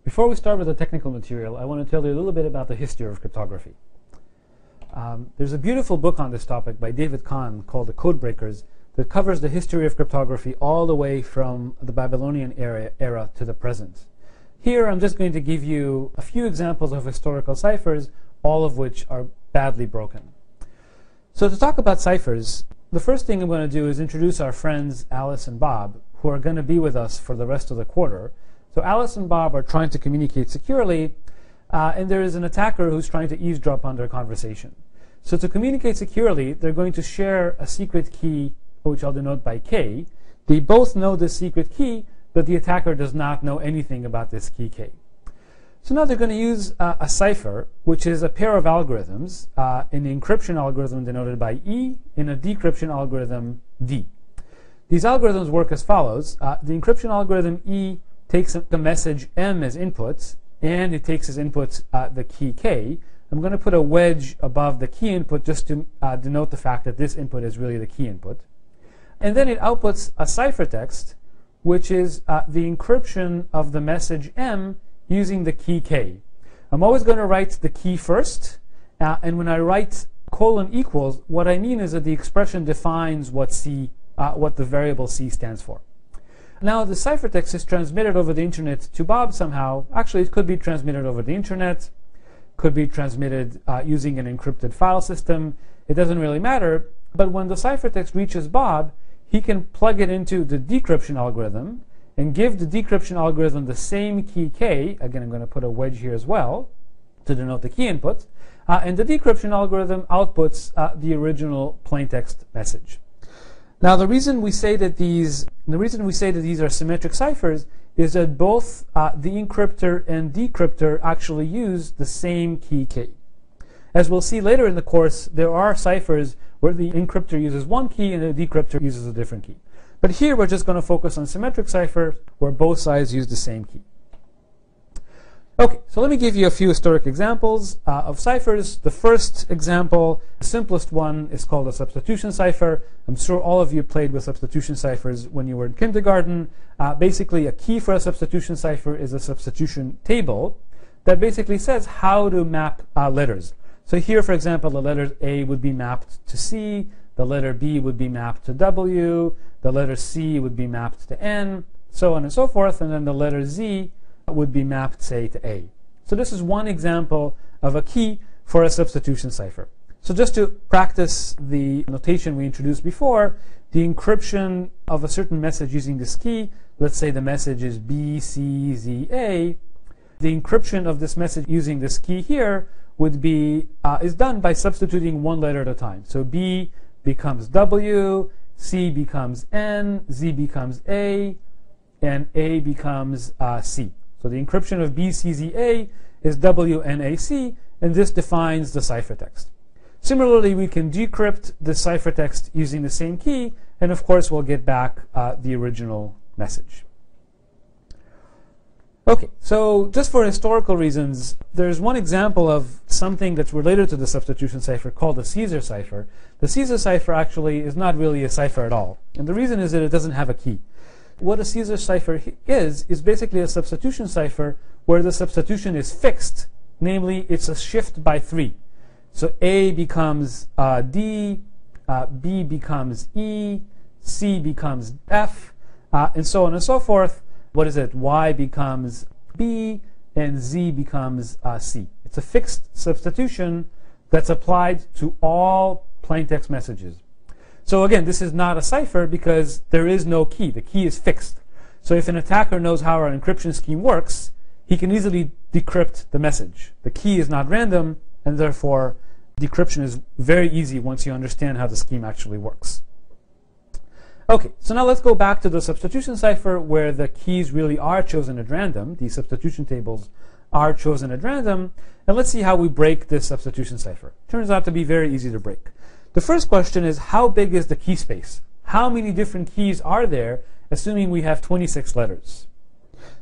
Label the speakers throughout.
Speaker 1: Before we start with the technical material, I want to tell you a little bit about the history of cryptography. There's a beautiful book on this topic by David Kahn called The Codebreakers that covers the history of cryptography all the way from the Babylonian era to the present. Here I'm just going to give you a few examples of historical ciphers, all of which are badly broken. So to talk about ciphers, the first thing I'm going to do is introduce our friends Alice and Bob, who are going to be with us for the rest of the quarter. So Alice and Bob are trying to communicate securely, and there is an attacker who's trying to eavesdrop on their conversation. So to communicate securely, they're going to share a secret key, which I'll denote by K. They both know this secret key, but the attacker does not know anything about this key K. So now they're going to use a cipher, which is a pair of algorithms, an encryption algorithm denoted by E and a decryption algorithm D. These algorithms work as follows. The encryption algorithm E takes the message M as inputs, and it takes as inputs the key K. I'm going to put a wedge above the key input just to denote the fact that this input is really the key input. And then it outputs a ciphertext, which is the encryption of the message M using the key K. I'm always going to write the key first, and when I write colon equals, what I mean is that the expression defines what the variable C stands for. Now, the ciphertext is transmitted over the internet to Bob somehow. Actually, it could be transmitted over the internet, could be transmitted using an encrypted file system. It doesn't really matter. But when the ciphertext reaches Bob, he can plug it into the decryption algorithm and give the decryption algorithm the same key K. Again, I'm going to put a wedge here as well to denote the key input. And the decryption algorithm outputs the original plaintext message. Now, the reason we say that these are symmetric ciphers is that both the encryptor and decryptor actually use the same key K. As we'll see later in the course, there are ciphers where the encryptor uses one key and the decryptor uses a different key. But here we're just going to focus on symmetric ciphers where both sides use the same key. Okay, so let me give you a few historic examples of ciphers. The first example, the simplest one, is called a substitution cipher. I'm sure all of you played with substitution ciphers when you were in kindergarten. Basically, a key for a substitution cipher is a substitution table that basically says how to map letters. So here, for example, the letter A would be mapped to C, the letter B would be mapped to W, the letter C would be mapped to N, so on and so forth, and then the letter Z would be mapped, say, to A. So this is one example of a key for a substitution cipher. So just to practice the notation we introduced before, the encryption of a certain message using this key, let's say the message is B, C, Z, A, the encryption of this message using this key here would be, is done by substituting one letter at a time. So B becomes W, C becomes N, Z becomes A, and A becomes C. So the encryption of BCZA is WNAC, and this defines the ciphertext. Similarly, we can decrypt the ciphertext using the same key, and of course we'll get back the original message. Okay, so just for historical reasons, there's one example of something that's related to the substitution cipher called the Caesar cipher. The Caesar cipher actually is not really a cipher at all, and the reason is that it doesn't have a key. What a Caesar cipher is basically a substitution cipher where the substitution is fixed, namely it's a shift by 3. So A becomes D, B becomes E, C becomes F, and so on and so forth. What is it? Y becomes B, and Z becomes C. It's a fixed substitution that's applied to all plaintext messages. So again, this is not a cipher because there is no key. The key is fixed. So if an attacker knows how our encryption scheme works, he can easily decrypt the message. The key is not random, and therefore decryption is very easy once you understand how the scheme actually works. Okay, so now let's go back to the substitution cipher where the keys really are chosen at random. These substitution tables are chosen at random. And let's see how we break this substitution cipher. Turns out to be very easy to break. The first question is, how big is the key space? How many different keys are there, assuming we have 26 letters?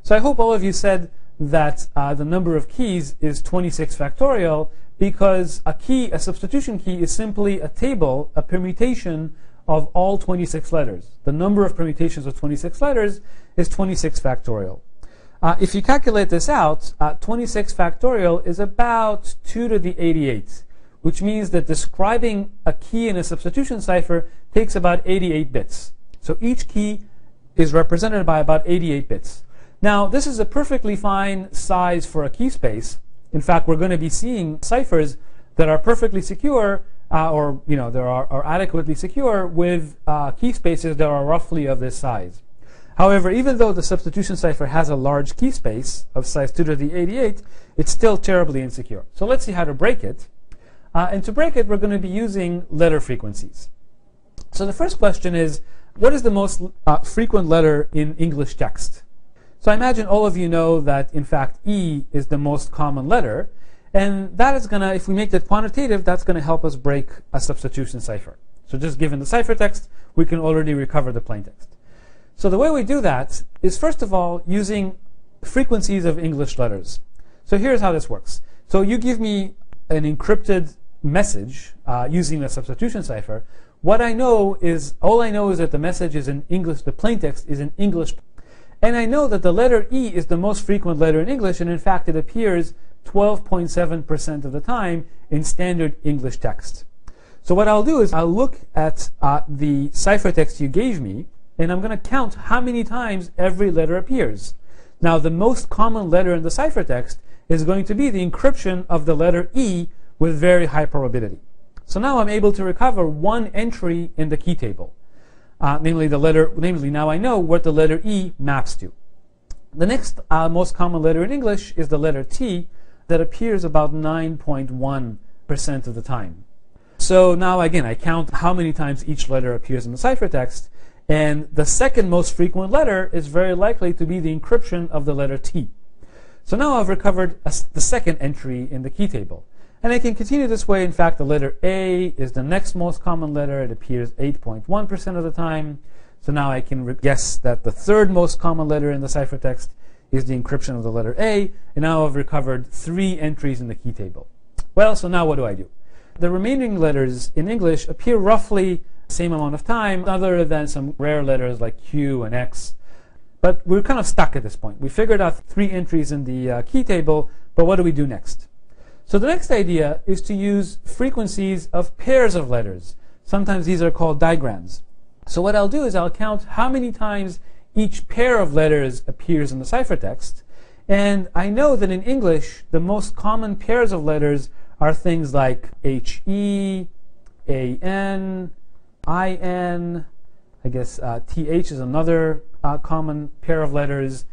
Speaker 1: So I hope all of you said that the number of keys is 26 factorial because a substitution key is simply a table, a permutation of all 26 letters. The number of permutations of 26 letters is 26 factorial. If you calculate this out, 26 factorial is about 2 to the 88, which means that describing a key in a substitution cipher takes about 88 bits. So each key is represented by about 88 bits. Now, this is a perfectly fine size for a key space. In fact, we're going to be seeing ciphers that are perfectly secure, or that are adequately secure with key spaces that are roughly of this size. However, even though the substitution cipher has a large key space of size 2 to the 88, it's still terribly insecure. So let's see how to break it. And to break it, we're going to be using letter frequencies. So the first question is, what is the most frequent letter in English text? So I imagine all of you know that, in fact, E is the most common letter. And that is going to, if we make that quantitative, that's going to help us break a substitution cipher. So just given the ciphertext, we can already recover the plaintext. So the way we do that is, first of all, using frequencies of English letters. So here's how this works. So you give me an encrypted message using a substitution cipher. All I know is that the message is in English, the plaintext is in English. And I know that the letter E is the most frequent letter in English, and in fact it appears 12.7% of the time in standard English text. So what I'll do is I'll look at the ciphertext you gave me, and I'm going to count how many times every letter appears. Now, the most common letter in the ciphertext is going to be the encryption of the letter E with very high probability. So now I'm able to recover one entry in the key table. Namely, now I know what the letter E maps to. The next most common letter in English is the letter T, that appears about 9.1% of the time. So now again, I count how many times each letter appears in the ciphertext, and the second most frequent letter is very likely to be the encryption of the letter T. So now I've recovered the second entry in the key table. And I can continue this way. In fact, the letter A is the next most common letter. It appears 8.1% of the time. So now I can guess that the third most common letter in the ciphertext is the encryption of the letter A. And now I've recovered 3 entries in the key table. Well, so now what do? The remaining letters in English appear roughly the same amount of time, other than some rare letters like Q and X. But we're kind of stuck at this point. We figured out 3 entries in the key table, but what do we do next? So the next idea is to use frequencies of pairs of letters. Sometimes these are called digrams. So what I'll do is I'll count how many times each pair of letters appears in the ciphertext. And I know that in English, the most common pairs of letters are things like HE, AN, IN, I guess TH is another common pair of letters.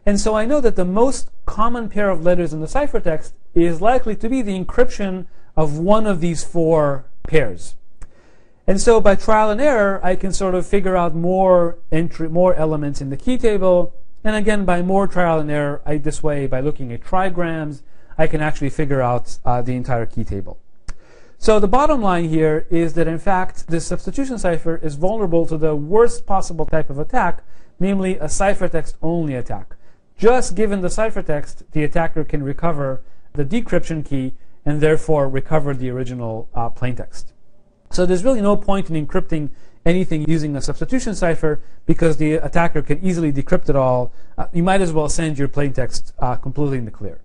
Speaker 1: And so I know that the most common pair of letters in the ciphertext is likely to be the encryption of one of these 4 pairs. And so by trial and error, I can sort of figure out more elements in the key table. And again, by more trial and error, this way, by looking at trigrams, I can actually figure out the entire key table. So the bottom line here is that, in fact, this substitution cipher is vulnerable to the worst possible type of attack, namely a ciphertext-only attack. Just given the ciphertext, the attacker can recover the decryption key and therefore recover the original plaintext. So there's really no point in encrypting anything using a substitution cipher because the attacker can easily decrypt it all. You might as well send your plaintext completely in the clear.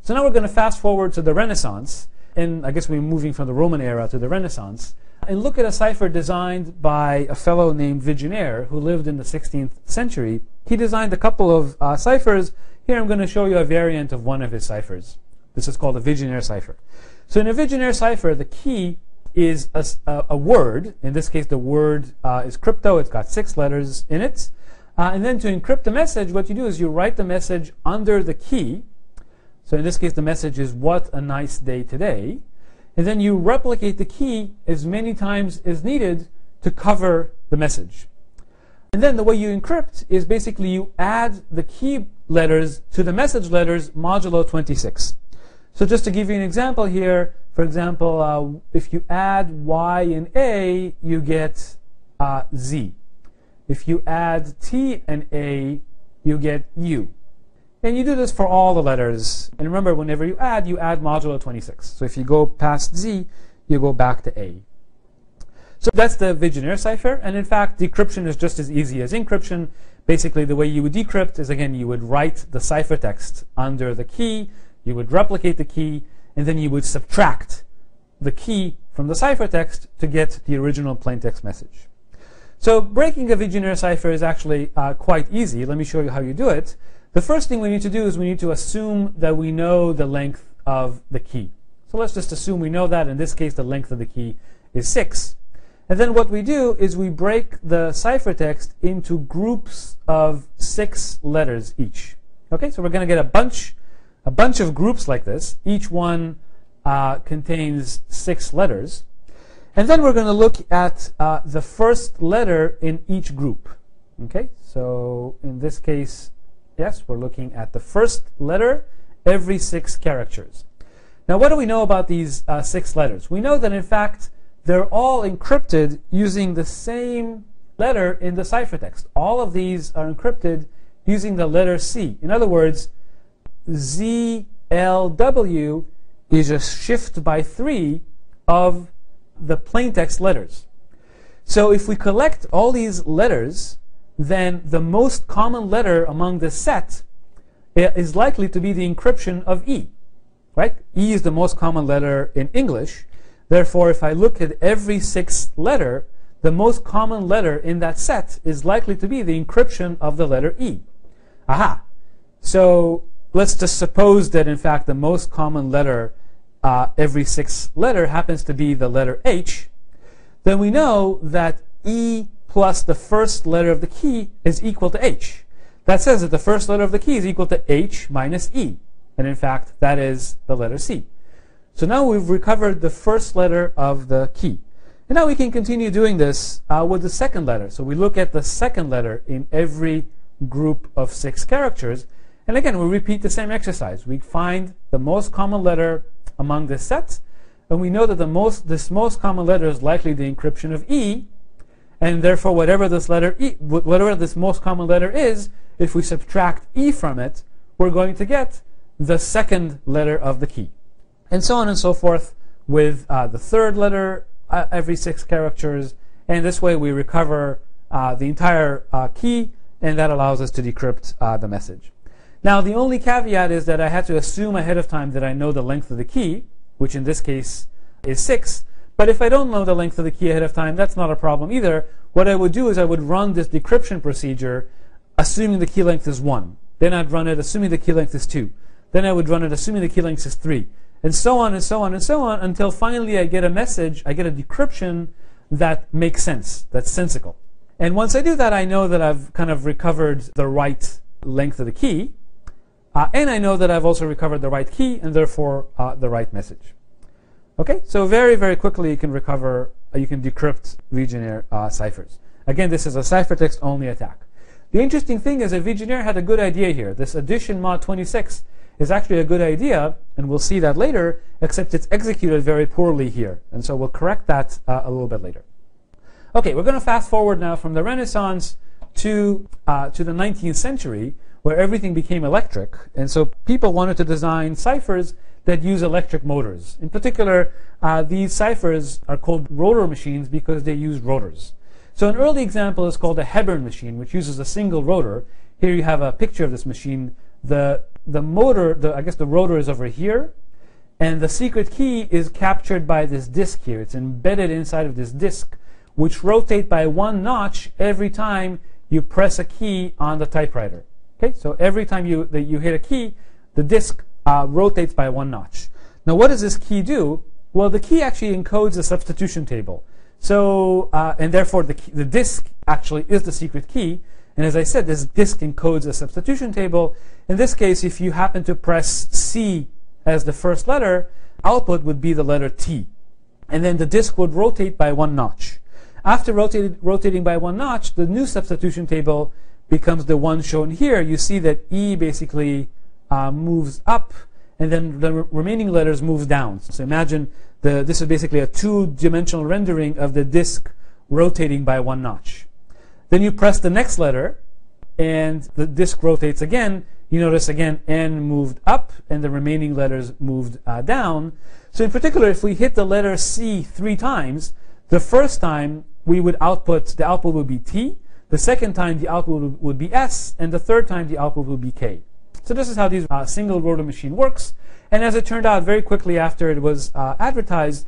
Speaker 1: So now we're going to fast forward to the Renaissance, and I guess we're moving from the Roman era to the Renaissance, and look at a cipher designed by a fellow named Vigenère who lived in the 16th century. He designed a couple of ciphers. Here I'm going to show you a variant of one of his ciphers. This is called a Vigenère cipher. So in a Vigenère cipher, the key is a word. In this case, the word is crypto. It's got 6 letters in it. And then to encrypt the message, what you do is you write the message under the key. So in this case, the message is, "What a nice day today." And then you replicate the key as many times as needed to cover the message. And then the way you encrypt is basically you add the key letters to the message letters modulo 26. So just to give you an example here, for example, if you add Y and A, you get Z. If you add T and A, you get U. And you do this for all the letters. And remember, whenever you add modulo 26. So if you go past Z, you go back to A. So that's the Vigenère cipher. And in fact, decryption is just as easy as encryption Basically, the way you would decrypt is, again, you would write the ciphertext under the key, you would replicate the key, and then you would subtract the key from the ciphertext to get the original plaintext message. So breaking a Vigenère cipher is actually quite easy. Let me show you how you do it. The first thing we need to do is we need to assume that we know the length of the key. So let's just assume we know that. In this case, the length of the key is 6. And then what we do is we break the ciphertext into groups of 6 letters each. Okay, so we're going to get a bunch of groups like this. Each one contains 6 letters. And then we're going to look at the first letter in each group. Okay, so in this case, yes, we're looking at the first letter every 6 characters. Now, what do we know about these 6 letters? We know that, in fact, they're all encrypted using the same letter in the ciphertext. All of these are encrypted using the letter C. In other words, ZLW is a shift by 3 of the plaintext letters. So if we collect all these letters, then the most common letter among this set is likely to be the encryption of E. Right? E is the most common letter in English. Therefore, if I look at every 6th letter, the most common letter in that set is likely to be the encryption of the letter E. Aha! So let's just suppose that, in fact, the most common letter every 6th letter happens to be the letter H. Then we know that E plus the first letter of the key is equal to H. That says that the first letter of the key is equal to H minus E. And in fact, that is the letter C. So now we've recovered the first letter of the key. And now we can continue doing this with the second letter. So we look at the second letter in every group of 6 characters. And again, we repeat the same exercise. We find the most common letter among this set. And we know that this most common letter is likely the encryption of E. And therefore, whatever this most common letter is, if we subtract E from it, we're going to get the second letter of the key. And so on and so forth with the third letter every 6 characters. And this way we recover the entire key, and that allows us to decrypt the message. Now, the only caveat is that I had to assume ahead of time that I know the length of the key, which in this case is 6. But if I don't know the length of the key ahead of time, that's not a problem either. What I would do is I would run this decryption procedure assuming the key length is 1. Then I'd run it assuming the key length is 2. Then I would run it assuming the key length is 3. And so on and so on and so on until finally I get a message, I get a decryption that makes sense, that's sensical. And once I do that, I know that I've kind of recovered the right length of the key. And I know that I've also recovered the right key and therefore the right message. Okay, so very, very quickly you can decrypt Vigenère ciphers. Again, this is a ciphertext only attack. The interesting thing is that Vigenère had a good idea here. This addition mod 26 is actually a good idea, and we'll see that later, except it's executed very poorly here. And so we'll correct that a little bit later. Okay, we're going to fast forward now from the Renaissance to the 19th century, where everything became electric. And so people wanted to design ciphers that use electric motors. In particular, these ciphers are called rotor machines because they use rotors. So an early example is called a Hebern machine, which uses a single rotor. Here you have a picture of this machine. The motor, I guess the rotor is over here, and the secret key is captured by this disk here. It's embedded inside of this disk, which rotates by 1 notch every time you press a key on the typewriter. Okay, so every time you hit a key, the disk rotates by 1 notch. Now, what does this key do? Well, the key actually encodes a substitution table. So, and therefore the disk actually is the secret key. And as I said, this disk encodes a substitution table. In this case, if you happen to press C as the first letter, output would be the letter T. And then the disk would rotate by 1 notch. After rotating by 1 notch, the new substitution table becomes the one shown here. You see that E basically moves up, and then the remaining letters move down. So imagine this is basically a 2-dimensional rendering of the disk rotating by 1 notch. Then you press the next letter, and the disk rotates again. You notice again N moved up, and the remaining letters moved down. So in particular, if we hit the letter C 3 times, the first time the output would be T. The second time the output would be S, and the third time the output would be K. So this is how this single rotor machine works. And as it turned out, very quickly after it was advertised,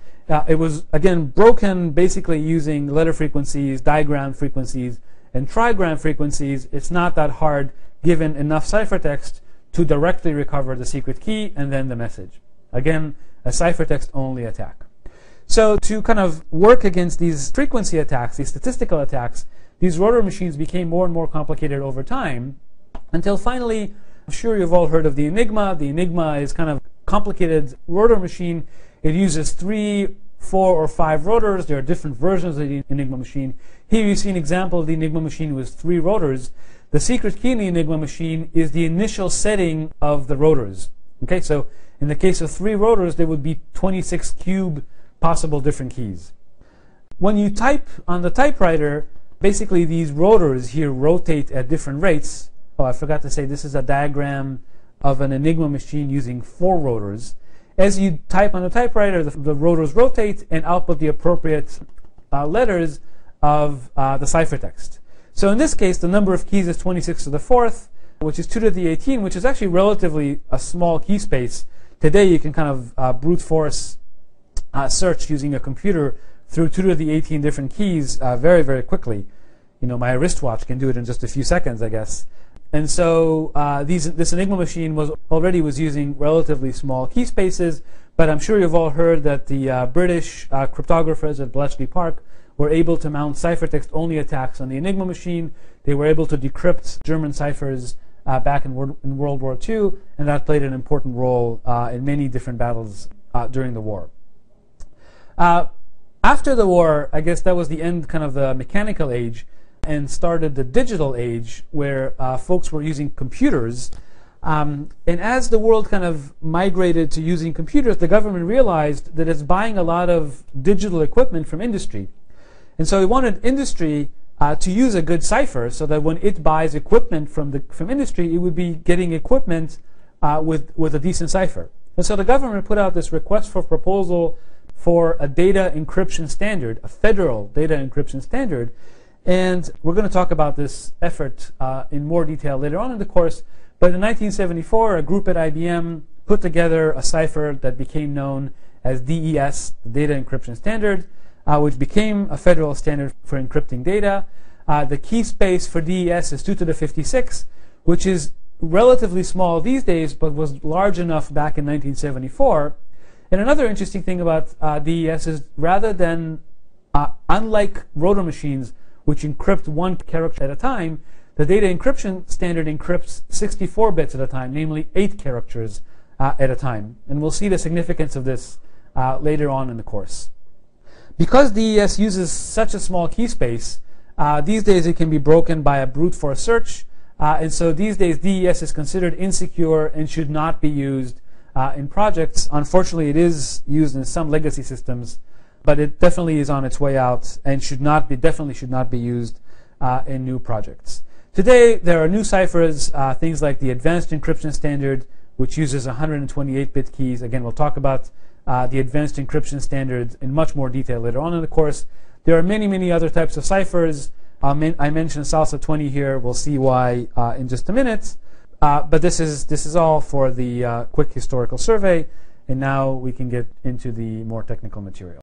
Speaker 1: it was again broken basically using letter frequencies, digram frequencies, and trigram frequencies. It's not that hard given enough ciphertext to directly recover the secret key and then the message. Again, a ciphertext only attack. So to kind of work against these frequency attacks, these statistical attacks, these rotor machines became more and more complicated over time until finally, I'm sure you've all heard of the Enigma. The Enigma is kind of a complicated rotor machine. It uses 3, 4, or 5 rotors. There are different versions of the Enigma machine. Here you see an example of the Enigma machine with 3 rotors. The secret key in the Enigma machine is the initial setting of the rotors. Okay, so in the case of 3 rotors, there would be 26 cube possible different keys. When you type on the typewriter, basically these rotors here rotate at different rates. Oh, I forgot to say this is a diagram of an Enigma machine using 4 rotors. As you type on the typewriter, the rotors rotate and output the appropriate letters of the ciphertext. So in this case, the number of keys is 26 to the 4th, which is 2 to the 18, which is actually relatively a small key space. Today you can kind of brute force search using a computer through 2 to the 18 different keys very, very quickly. You know, my wristwatch can do it in just a few seconds, I guess. And so this Enigma machine was using relatively small key spaces, but I'm sure you've all heard that the British cryptographers at Bletchley Park were able to mount ciphertext-only attacks on the Enigma machine. They were able to decrypt German ciphers back in World War II, and that played an important role in many different battles during the war. After the war, I guess that was the end kind of the mechanical age, and started the digital age where folks were using computers. And as the world kind of migrated to using computers, the government realized that it's buying a lot of digital equipment from industry. And so it wanted industry to use a good cipher so that when it buys equipment from industry, it would be getting equipment with a decent cipher. And so the government put out this request for proposal for a data encryption standard, a federal data encryption standard. And we're going to talk about this effort in more detail later on in the course. But in 1974, a group at IBM put together a cipher that became known as DES, the Data Encryption Standard, which became a federal standard for encrypting data. The key space for DES is 2 to the 56, which is relatively small these days, but was large enough back in 1974. And another interesting thing about DES is rather than, unlike rotor machines, which encrypt 1 character at a time, the data encryption standard encrypts 64 bits at a time, namely 8 characters at a time. And we'll see the significance of this later on in the course. Because DES uses such a small key space, these days it can be broken by a brute force search. And so these days DES is considered insecure and should not be used in projects. Unfortunately, it is used in some legacy systems, but it definitely is on its way out and definitely should not be used in new projects. Today, there are new ciphers, things like the Advanced Encryption Standard, which uses 128-bit keys. Again, we'll talk about the Advanced Encryption Standard in much more detail later on in the course. There are many, many other types of ciphers. I mentioned Salsa 20 here. We'll see why in just a minute. But this is all for the quick historical survey. And now we can get into the more technical material.